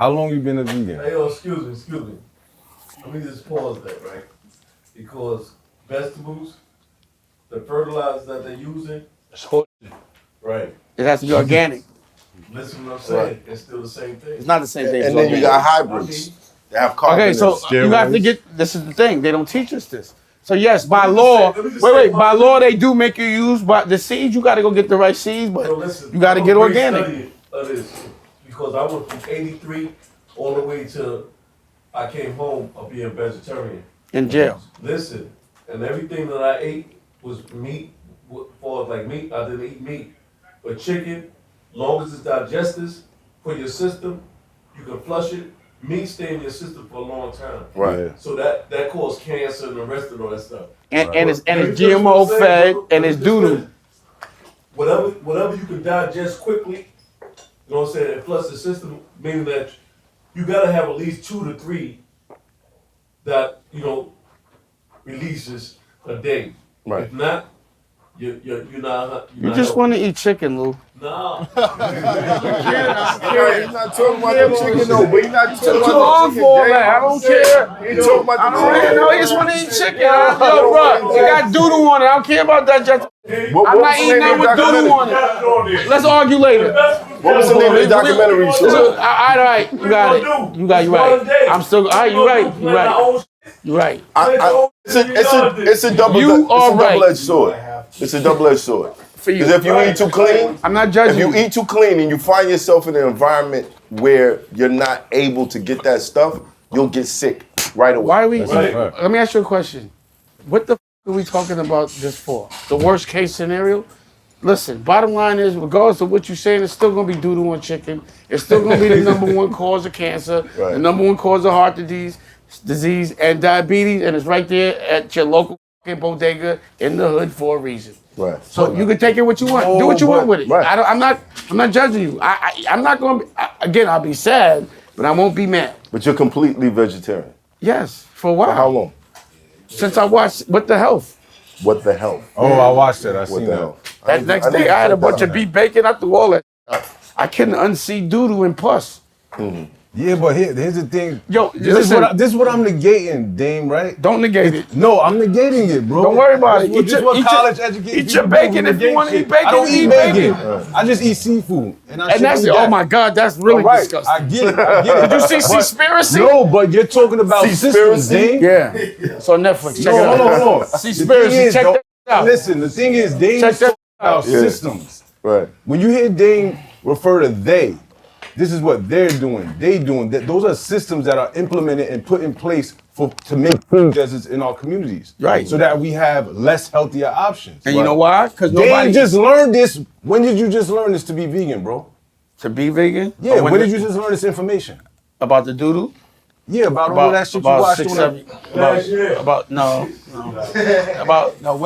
How long you been a vegan? Hey, yo, excuse me. Let me just pause that, right? Because vegetables, the fertilizers that they're using, right? It has to be organic. Listen what I'm saying. It's still the same thing. It's not the same thing. And then you got hybrids. They have carbon. Okay, so you have to get. This is the thing. They don't teach us this. So yes, by law, by law they do make you use, but the seeds you got to go get the right seeds, but you got to get organic. Of this, because I went from 83 all the way to I came home of being vegetarian. In jail. Listen, and everything that I ate was meat. For like meat, I didn't eat meat, but chicken, long as it's digested for your system, you can flush it. Meat stay in your system for a long time. Right. So that causes cancer and the rest of all that stuff. And it's GMO fed and it's doo-doo. Whatever you can digest quickly, you know what I'm saying, and plus the system, meaning that you gotta have at least 2 to 3 that, releases a day. Right. If not, you're not. You just want to eat chicken, Lou. No. You're not talking about the chicken though, but you're not talking Too about hard the for chicken. that. I don't care. You talking about the chicken? No, he just want to eat chicken. Yo, bro, it got doo-doo on it. I don't care about that. I'm not eating that with doo-doo on it. Let's argue later. What was the name of the documentary you saw? All right, you got it. You right. I'm still. All right, you're right. You're right. It's a double-edged sword. It's a double-edged sword. Because if you eat too clean, I'm not judging. If you eat too clean and you find yourself in an environment where you're not able to get that stuff, you'll get sick right away. Why are we? Let me ask you a question. What the are we talking about this for? The worst case scenario? Listen, bottom line is, regardless of what you're saying, it's still gonna be doo-doo on chicken. It's still gonna be the number one cause of cancer, the number one cause of heart disease and diabetes, and it's right there at your local bodega in the hood for a reason. Right. So you can take it what you want. Do what you want with it. Right. I'm not judging you. I'm not gonna. Again, I'll be sad, but I won't be mad. But you're completely vegetarian. Yes, for a while. For how long? Since I watched What the Health. What the Health? Oh, I watched it. I seen that. That next day, I had a bunch of beef bacon. I threw all that stuff. I couldn't unsee doo-doo and pus. Mm-hmm. Yeah, but here's the thing. Yo, this is what I'm negating, Dame, right? Don't negate it. No, I'm negating it, bro. Don't worry about it. Eat your bacon if you want to eat bacon. I don't eat bacon. I just eat seafood. And that's oh my God, that's really disgusting. I get it. Did you see Seaspiracy? No, but you're talking about systems, Dame. Yeah. It's on Netflix. Check it out. No. Seaspiracy. Check that out. Listen, the thing is, Dame's talking about systems. Right. When you hear Dame refer to they, this is what they're doing. Those are systems that are implemented and put in place to make food deserts in our communities. Right. So that we have less healthier options. And you know why? Because nobody just learned this. When did you just learn this to be vegan, bro? To be vegan? Yeah, when did you just learn this information? About the doo-doo? Yeah, about all that shit you watched. When did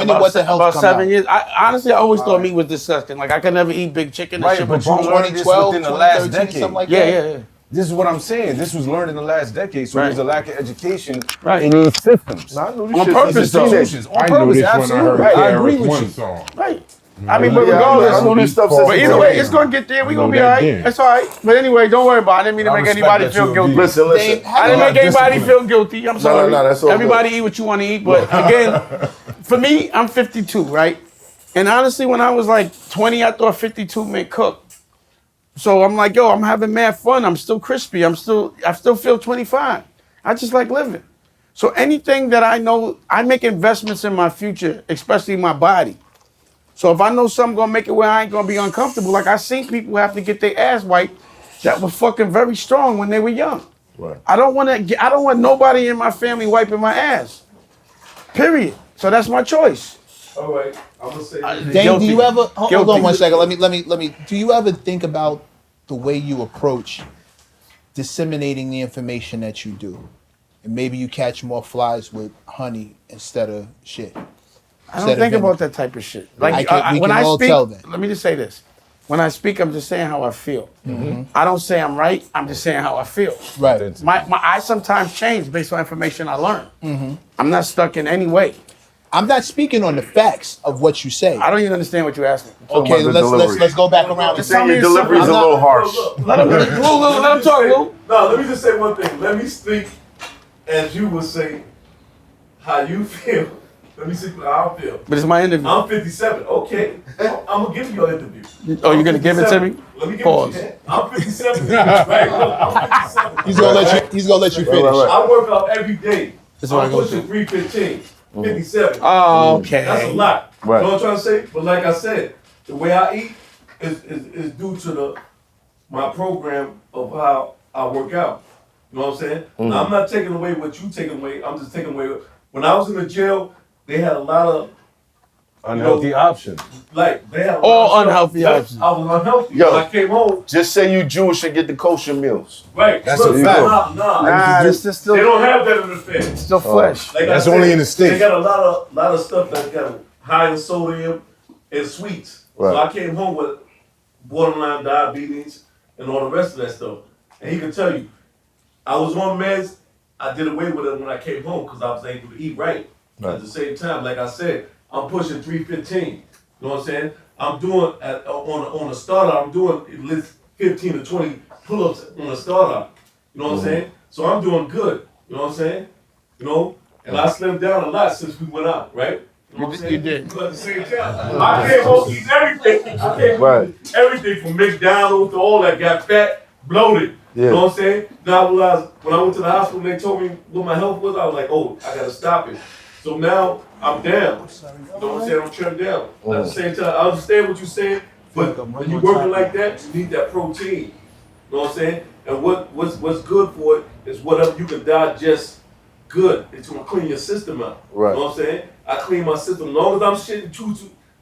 What the Health come out? About 7 years. I always thought meat was disgusting. Like I could never eat big chicken. Right, but you learned this within the last decade. Something like that. Yeah. This is what I'm saying. This was learned in the last decade, so there's a lack of education in these systems. On purpose, though. On purpose, absolutely. I agree with you. Right. I mean, but regardless, but either way, it's gonna get there. We're gonna be all right. It's all right. But anyway, don't worry about it. I didn't mean to make anybody feel guilty. Listen. I didn't make anybody feel guilty. I'm sorry. No, that's all everybody eat what you want to eat. But again, for me, I'm 52, right? And honestly, when I was like 20, I thought 52 meant cook. So I'm like, yo, I'm having mad fun. I'm still crispy. I still feel 25. I just like living. So anything that I know, I make investments in my future, especially my body. So if I know something gonna make it where I ain't gonna be uncomfortable, like I seen people have to get their ass wiped that were fucking very strong when they were young. Right. I don't want nobody in my family wiping my ass. Period. So that's my choice. All right, I'm gonna say. Dane, do you ever hold on one second? Let me. Do you ever think about the way you approach disseminating the information that you do, and maybe you catch more flies with honey instead of shit? I don't think about that type of shit. Like when I speak, let me just say this: when I speak, I'm just saying how I feel. Mm-hmm. I don't say I'm right. I'm just saying how I feel. Right. I sometimes change based on information I learn. Mm-hmm. I'm not stuck in any way. I'm not speaking on the facts of what you say. I don't even understand what you're asking. Okay, about the delivery. let's go back around. Just tell me Your it's delivery's a simple. little harsh. Let him talk, Lou. No, let me just say one thing. Let me speak as you would say how you feel. Let me see how I feel. But it's my interview. I'm 57. Okay. I'm going to give you an interview. Oh, you're going to give it to me? Let me give Pause. it to you. I'm 57. Right, look, I'm 57. He's gonna let you finish. Right. I work out every day. That's what I I'm go pushing through. 315, 57. Oh, okay. That's a lot. Right. You know what I'm trying to say? But like I said, the way I eat is due to my program of how I work out. You know what I'm saying? Now, I'm not taking away what you taking away. I'm just taking away. When I was in the jail, they had a lot of Unhealthy options. like they had a All lot of unhealthy stuff. options. I was unhealthy. Yo. When I came home, Just say you Jewish and get the kosher meals. right? That's look, a fact. Nah, Nah, it's just they still, don't have that in the Fed. still flesh. Like That's I said, only in the States. They got a lot of stuff that got high in sodium and sweets. Right. So I came home with borderline diabetes and all the rest of that stuff. And he can tell you, I was on meds. I did away with it when I came home because I was able to eat right. At the same time, like I said, I'm pushing 315. You know what I'm saying? I'm doing on a starter. I'm doing at least 15 to 20 pull-ups on a starter. You know what I'm saying? So I'm doing good. You know what I'm saying? You know, and I slimmed down a lot since we went out, right? You know what I'm saying? You did. But at the same time, I came home eating everything. I came home Right. eating everything from McDonald's to all that. Got fat, bloated. Yeah. You know what I'm saying? Now when I went to the hospital, they told me what my health was. I was like, oh, I gotta stop it. So now I'm down. You know what I'm saying? I'm trimmed down. At the same time, I understand what you're saying, but when you're working like that, you need that protein. You know what I'm saying? And what's good for it is whatever you can digest good. It's gonna clean your system out. Right. You know what I'm saying? I clean my system. As long as I'm shitting two,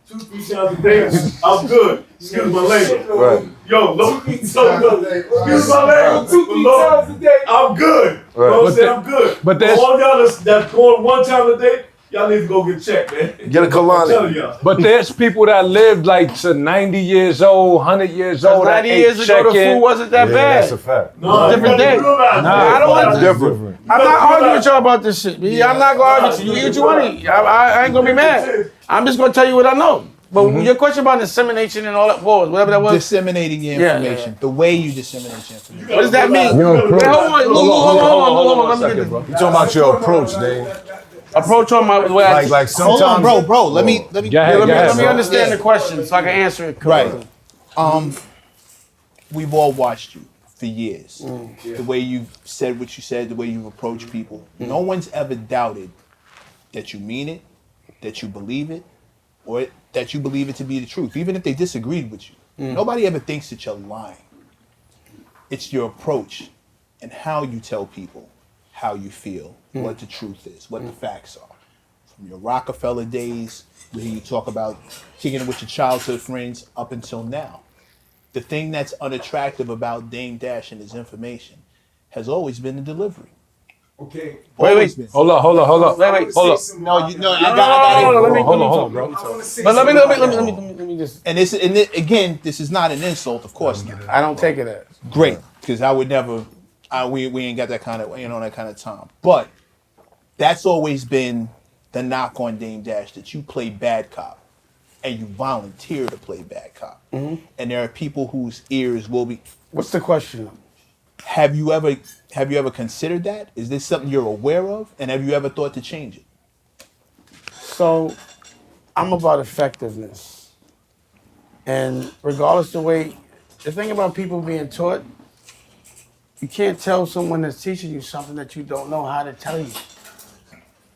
3 times a day, I'm good. Excuse my language. Right. Yo, look, so good. Excuse my language. 2-3 times a day. I'm good. Right. You know what I'm saying? I'm good. but that's- all y'all that's going 1 time a day, y'all need to go get checked, man. Get a I'm colonic. telling y'all. But there's people that lived like to 90 years old, 100 years old. 90 that years ate ago, the chicken. food wasn't that Yeah, bad. that's a fact. No, different you day. realize that. I don't want It's different. I'm not arguing with y'all about this shit. I'm not gonna argue with you. You eat what you want to eat. I ain't gonna be mad. I'm just gonna tell you what I know. But your question about dissemination and all that, whatever that was. Disseminating your Yeah, information, yeah. the way you disseminate your information. What does that mean? Yo, Wait, hold on, hold on. one Let me get second, bro. You talking about your approach, Dave? the approach on my way. Like Hold on, sometimes, bro. Let me. Go ahead, Let me bro. understand the question so I can answer it correctly. Right. We've all watched you for years. The way you've said what you said, the way you've approached people. No one's ever doubted that you mean it, that you believe it, or that you believe it to be the truth, even if they disagreed with you. Nobody ever thinks that you're lying. It's your approach and how you tell people how you feel, what the truth is, what the facts are. From your Rockefeller days, where you talk about kicking it with your childhood friends, up until now. The thing that's unattractive about Dame Dash and his information has always been the delivery. Okay. Always been. Hold up. Wait. No, I got let me- Hold on, bro. But let me just. And again, this is not an insult, of course not. I don't take it as. Great, because I would never. We ain't got that kind of that kind of time. But that's always been the knock on Dame Dash, that you play bad cop, and you volunteer to play bad cop. And there are people whose ears will be. What's the question? Have you ever considered that? Is this something you're aware of, and have you ever thought to change it? So, I'm about effectiveness, and regardless the way, the thing about people being taught, you can't tell someone that's teaching you something that you don't know how to tell you.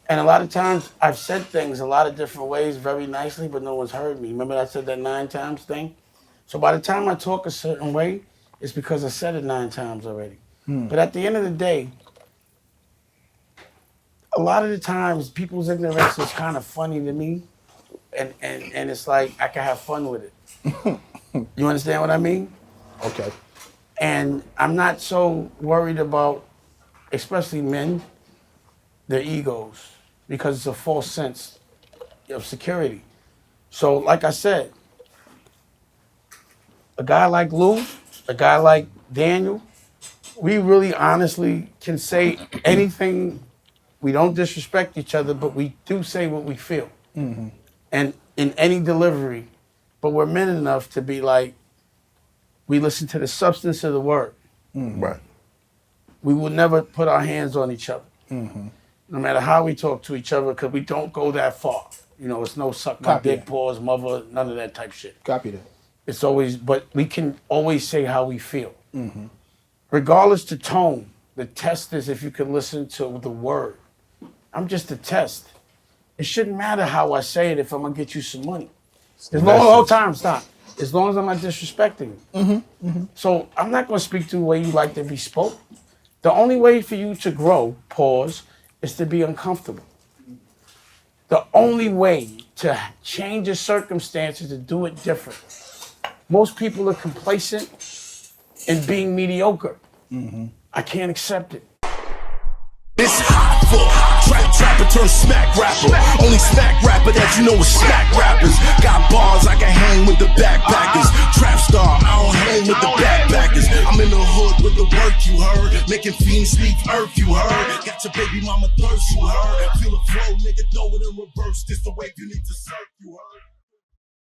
And a lot of times, I've said things a lot of different ways very nicely, but no one's heard me. Remember I said that 9 times thing? So by the time I talk a certain way, it's because I said it 9 times already. But at the end of the day, a lot of the times, people's ignorance is kind of funny to me. And it's like, I can have fun with it. You understand what I mean? Okay. And I'm not so worried about, especially men, their egos, because it's a false sense of security. So, like I said, a guy like Lou, a guy like Daniel, we really honestly can say anything We don't disrespect each other, but we do say what we feel. And in any delivery, but we're men enough to be like, we listen to the substance of the word. Right. We will never put our hands on each other. No matter how we talk to each other, because we don't go that far. You know, it's no suck my Copy dick, that. pause, mother, none of that type shit. Copy that. It's always, but we can always say how we feel. Regardless to tone, the test is if you can listen to the word. I'm just a test. It shouldn't matter how I say it if I'm gonna get you some money. As long whole time, stop. As long as I'm not disrespecting you. So I'm not gonna speak to the way you like to be spoke. The only way for you to grow, pause, is to be uncomfortable. The only way to change your circumstances to do it different. Most people are complacent in being mediocre. I can't accept it. It's hot for trapper turn smack rapper. Only smack rapper that you know is smack rappers. Got bars, I can hang with the backpackers. Trap star, I don't hang with the backpackers. I'm in the hood with the work you heard. Making fiends leave earth you heard. Got your baby mama thirst you heard. Feel the flow, nigga, throw it in reverse. This the way you need to surf you heard.